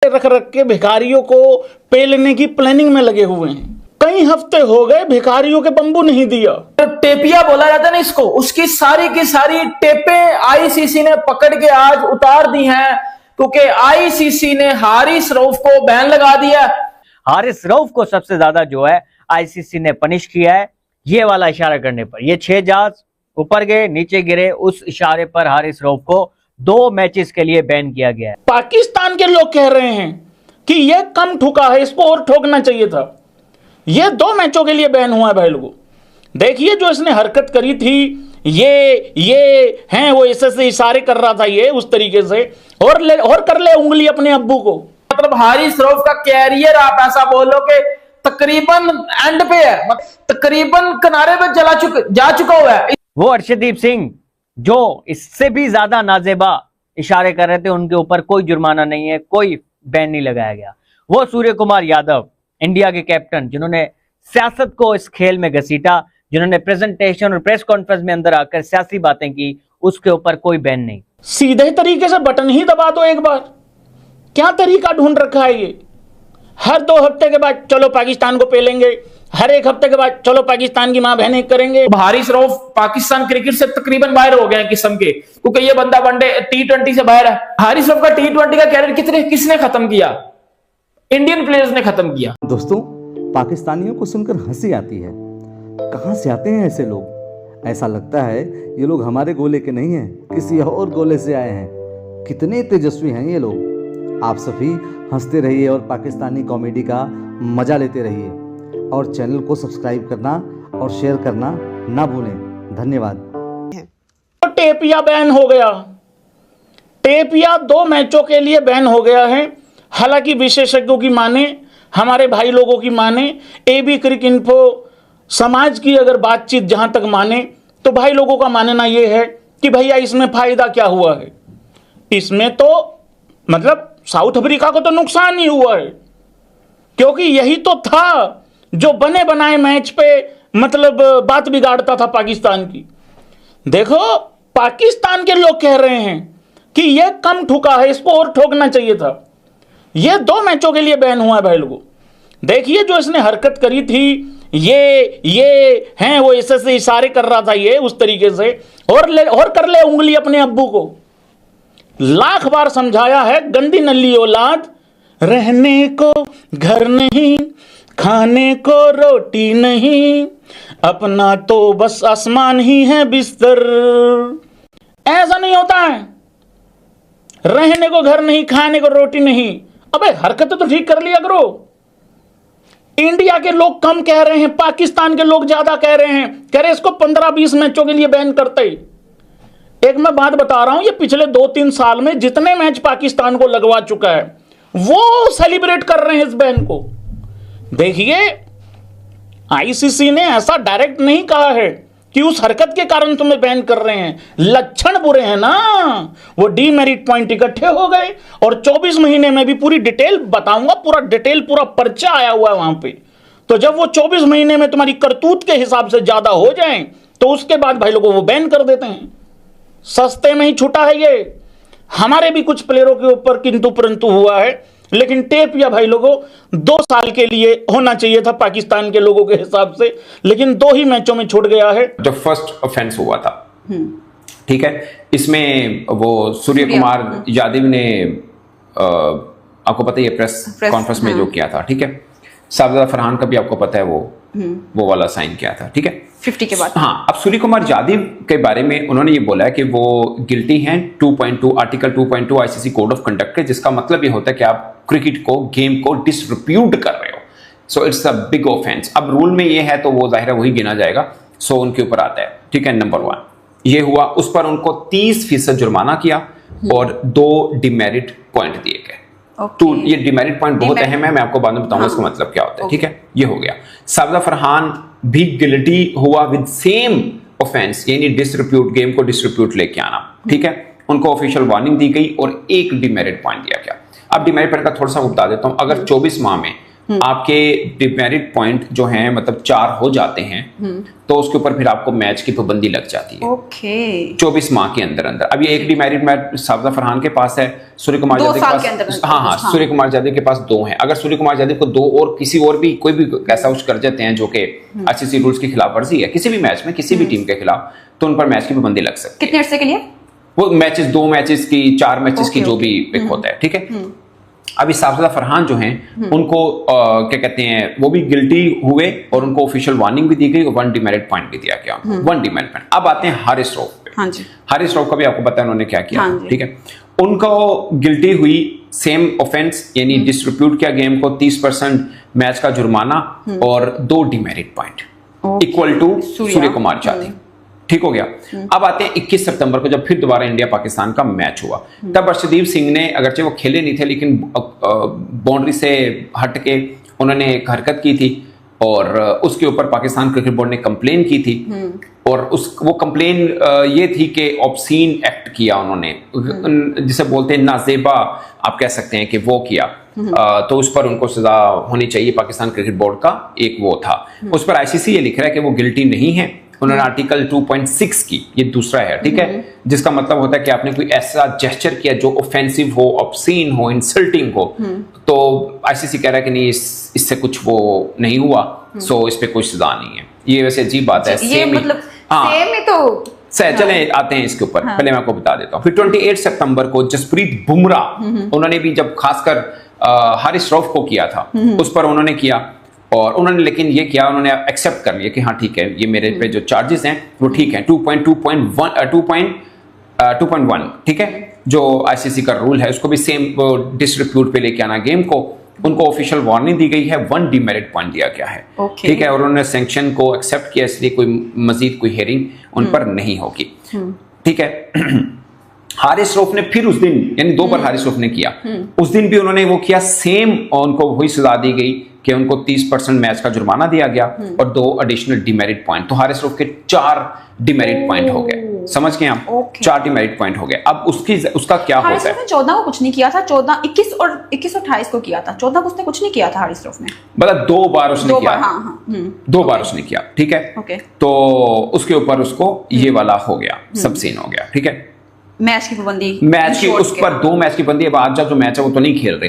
रख रख के भिखारियों को पेलने की प्लानिंग में लगे हुए हैं। कई हफ्ते हो गए भिखारियों के बंबू नहीं दिया। तो टेपिया बोला जाता है ना इसको, उसकी सारी की सारी टेपें आईसीसी ने पकड़ के आज उतार दी हैं, क्योंकि आईसीसी ने हारिस रऊफ को बैन लगा दिया। हारिस रऊफ को सबसे ज्यादा जो है आईसीसी ने पनिश किया है, ये वाला इशारा करने पर। ये 6 जहाज ऊपर गए नीचे गिरे, उस इशारे पर हारिस रऊफ को 2 मैचेस के लिए बैन किया गया है। पाकिस्तान के लोग कह रहे हैं कि यह कम ठुका है, इसको और ठोकना चाहिए था। यह 2 मैचों के लिए बैन हुआ है भाई लोगों। देखिए जो इसने हरकत करी थी, ये हैं वो ऐसे इशारे कर रहा था ये उस तरीके से, और कर ले उंगली अपने अब्बू को। मतलब हारिस रऊफ का कैरियर आप ऐसा बोलो कि तकरीबन एंड पे है, तकरीबन किनारे पे जा चुका हुआ है। वो अर्शदीप सिंह जो इससे भी ज्यादा नाजेबा इशारे कर रहे थे, उनके ऊपर कोई जुर्माना नहीं है, कोई बैन नहीं लगाया गया। वो सूर्य कुमार यादव, इंडिया के कैप्टन, जिन्होंने सियासत को इस खेल में घसीटा, जिन्होंने प्रेजेंटेशन और प्रेस कॉन्फ्रेंस में अंदर आकर सियासी बातें की, उसके ऊपर कोई बैन नहीं। सीधे तरीके से बटन ही दबा दो एक बार। क्या तरीका ढूंढ रखा है ये? हर 2 हफ्ते के बाद चलो पाकिस्तान को पेलेंगे, हर 1 हफ्ते के बाद चलो पाकिस्तान की मां बहनें करेंगे। हारिस रऊफ पाकिस्तान क्रिकेट से तकरीबन बाहर हो गए हैं किस्म के, क्योंकि ये बंदा वनडे T20 से बाहर है। हारिस रऊफ का T20 का कैरियर किसने खत्म किया? इंडियन प्लेयर्स ने खत्म किया। दोस्तों, पाकिस्तानियों को सुनकर हंसी आती है। कहां से आते हैं ऐसे लोग? ऐसा लगता है ये लोग हमारे गोले के नहीं हैं, किसी और गोले से आए हैं। कितने तेजस्वी हैं ये लोग। आप सभी हंसते रहिए और पाकिस्तानी कॉमेडी का मजा लेते रहिए, और चैनल को सब्सक्राइब करना और शेयर करना ना भूलें। धन्यवाद। तो टेपिया बैन हो गया। टेपिया 2 मैचों के लिए बैन हो गया है। हालांकि विशेषज्ञों की माने, हमारे भाई लोगों की माने, AB क्रिक इन्फो समाज की अगर बातचीत जहां तक माने, तो भाई लोगों का मानना यह है कि भैया इसमें फायदा क्या हुआ है? इसमें तो मतलब साउथ अफ्रीका को तो नुकसान ही हुआ है, क्योंकि यही तो था जो बने बनाए मैच पे मतलब बात बिगाड़ता था पाकिस्तान की। देखो पाकिस्तान के लोग कह रहे हैं कि यह कम ठुका है, इसको और ठोकना चाहिए था। यह 2 मैचों के लिए बैन हुआ है भाई लोगों। देखिए जो इसने हरकत करी थी, ये हैं वो ऐसे इशारे कर रहा था ये उस तरीके से, और कर ले उंगली अपने अब्बू को। लाख बार समझाया है, गंदी नल्ली औलाद, रहने को घर नहीं, खाने को रोटी नहीं, अपना तो बस आसमान ही है बिस्तर। ऐसा नहीं होता है, रहने को घर नहीं, खाने को रोटी नहीं। अबे हरकत तो ठीक कर लिया करो। इंडिया के लोग कम कह रहे हैं, पाकिस्तान के लोग ज्यादा कह रहे हैं, कह रहे इसको 15-20 मैचों के लिए बैन करते। एक मैं बात बता रहा हूं, ये पिछले 2-3 साल में जितने मैच पाकिस्तान को लगवा चुका है, वो सेलिब्रेट कर रहे हैं इस बैन को। देखिए आईसीसी ने ऐसा डायरेक्ट नहीं कहा है कि उस हरकत के कारण तुम्हें बैन कर रहे हैं। लक्षण बुरे हैं ना, वो डीमेरिट पॉइंट इकट्ठे हो गए, और 24 महीने में भी पूरी डिटेल बताऊंगा, पूरा पर्चा आया हुआ है वहां पे। तो जब वो 24 महीने में तुम्हारी करतूत के हिसाब से ज्यादा हो जाएं, तो उसके बाद भाई लोगों वो बैन कर देते हैं। सस्ते में ही छूटा है ये। हमारे भी कुछ प्लेयरों के ऊपर किंतु परंतु हुआ है, लेकिन टेपिया भाई लोगों 2 साल के लिए होना चाहिए था पाकिस्तान के लोगों के हिसाब से, लेकिन 2 ही मैचों में छूट गया है। जो फर्स्ट ऑफेंस हुआ था, ठीक है, इसमें वो सूर्य कुमार यादव ने आपको पता ही है प्रेस कॉन्फ्रेंस में जो किया था, ठीक है। साबज़ादा फरहान का भी आपको पता है वो वाला साइन किया था, ठीक है, 50 के बाद। हाँ, अब सूर्य कुमार यादव के बारे में उन्होंने ये बोला है कि वो गिल्टी हैं 2.2 article 2.2 ICC code of conduct के, जिसका मतलब ये होता है कि आप क्रिकेट को, गेम को डिसरिप्यूट कर रहे हो। So it's a big offence. अब रूल में ये है तो वो जाहिर है वही गिना जाएगा, सो उनके ऊपर आता है, ठीक है। नंबर 1 ये हुआ, उस पर उनको 30% जुर्माना किया और 2 डिमेरिट पॉइंट दिए गए। तो ये डिमेरिट पॉइंट बहुत अहम है, मैं आपको बाद में बताऊंगा इसका मतलब क्या होता है, ठीक है। ये हो गया। साबज़ादा फरहान भी गिल्टी हुआ विद सेम ऑफेंस, यानी डिसरिप्यूट, गेम को डिसरिप्यूट लेके आना, ठीक है। उनको ऑफिशियल वार्निंग दी गई और 1 डिमेरिट पॉइंट दिया गया। अब डिमेरिट पॉइंट का थोड़ा सा बता देता हूं। अगर 24 माह में आपके डिमेरिट पॉइंट जो हैं मतलब 4 हो जाते हैं तो उसके ऊपर फिर आपको मैच की पाबंदी लग जाती है। ओके 24 माह के अंदर अंदर। अब ये एक डिमेरिट मैच साबदा फरहान के पास है, सूर्य कुमार यादव के पास, हाँ, सूर्य कुमार यादव के पास 2 हैं। अगर सूर्य कुमार यादव को 2 और किसी और भी कोई भी ऐसा कुछ कर जाते हैं जो कि आईसीसी रूल्स की खिलाफ वर्जी है किसी भी मैच में किसी भी टीम के खिलाफ, तो उन पर मैच की पाबंदी लग सकती है। कितने अरसे के लिए? वो मैचेस 2 मैचेस की 4 मैचेस की जो भी एक होता है, ठीक है। अभी साबदा फरहान जो हैं उनको क्या कहते हैं वो भी गिल्टी हुए और उनको ऑफिशियल वार्निंग भी दी गई और 1 डिमेरिट पॉइंट भी दिया गया, 1 डिमेरिट पॉइंट। अब आते हैं हारिस रऊफ पे। हाँ जी, हारिस रऊफ का भी आपको पता है उन्होंने क्या किया, हाँ जी। ठीक है। उनको गिल्टी हुई सेम ऑफेंस यानी डिस्ट्रीब्यूट किया गेम को, 30% मैच का जुर्माना और 2 demerit point equal to Surya Kumar Yadav, ठीक हो गया। अब आते हैं 21 सितंबर को जब फिर दोबारा इंडिया पाकिस्तान का मैच हुआ। तब अर्शदीप सिंह ने, अगरचे वो खेले नहीं थे लेकिन बाउंड्री से हट के उन्होंने एक हरकत की थी और उसके ऊपर पाकिस्तान क्रिकेट बोर्ड ने कंप्लेन की थी और वो कंप्लेन ये थी कि ऑब्सीन एक्ट किया उन्होंने, जिसे बोलते हैं नाजेबा आप कह सकते हैं कि वो किया। तो उस पर उनको सजा होनी चाहिए, पाकिस्तान क्रिकेट बोर्ड का एक वो था। उस पर आईसीसी ये लिख रहा है कि वो गिल्टी नहीं है। उन्होंने आर्टिकल 2.6 की, ये दूसरा है, ठीक है, जिसका मतलब होता है कि आपने कोई ऐसा जेस्चर किया जो ऑफेंसिव हो, ऑब्सीन हो, इंसल्टिंग हो, तो आईसीसी कह रहा है कि नहीं इससे कुछ वो नहीं हुआ, सो इस पे कोई सजा नहीं है। ये वैसे अजीब बात है, ये मतलब सेम ही तो चले आते हैं इसके ऊपर। पहले मैं आपको बता देता हूँ। फिर 28 सितंबर को जसप्रीत बुमराह उन्होंने भी जब खासकर हारिस रऊफ को किया था उस पर उन्होंने किया और उन्होंने लेकिन ये किया, उन्होंने एक्सेप्ट कर लिया कि हाँ ठीक है ये मेरे पे जो चार्जेस हैं वो ठीक है। 2.1 ठीक है, जो आईसीसी का रूल है उसको भी सेम डिस्ट्रीब्यूट पे लेके आना गेम को। उनको ऑफिशियल वार्निंग दी गई है, 1 डिमेरिट पॉइंट दिया गया है, ठीक है, और उन्होंने सैंक्शन को एक्सेप्ट किया, इसलिए कोई मजीद कोई हेयरिंग उन पर नहीं होगी, ठीक है। हारिस रऊफ ने फिर उस दिन, यानी 2 बार हारिस रऊफ ने किया, उस दिन भी उन्होंने वो किया सेम, और उनको वही सजा दी गई कि उनको 30% मैच का जुर्माना दिया गया और 2 एडिशनल डिमेरिट पॉइंट। तो हारिस रऊफ के 4 डिमेरिट पॉइंट हो गए, समझ गए आप, 4 डिमेरिट पॉइंट हो गए। अब उसका क्या होता है? 14 को कुछ नहीं किया था, 14, 21 और 28 को किया था, 14 को उसने कुछ नहीं किया था हारिस रऊफ ने, मतलब 2 बार उसने किया, 2 बार उसने किया, ठीक है। तो उसके ऊपर उसको ये वाला हो गया, सब सीन हो गया, ठीक है। मैच की पाबंदी, मैच की उस पर 2 मैच की पाबंदी। अब आज जो मैच है वो तो नहीं खेल रहे,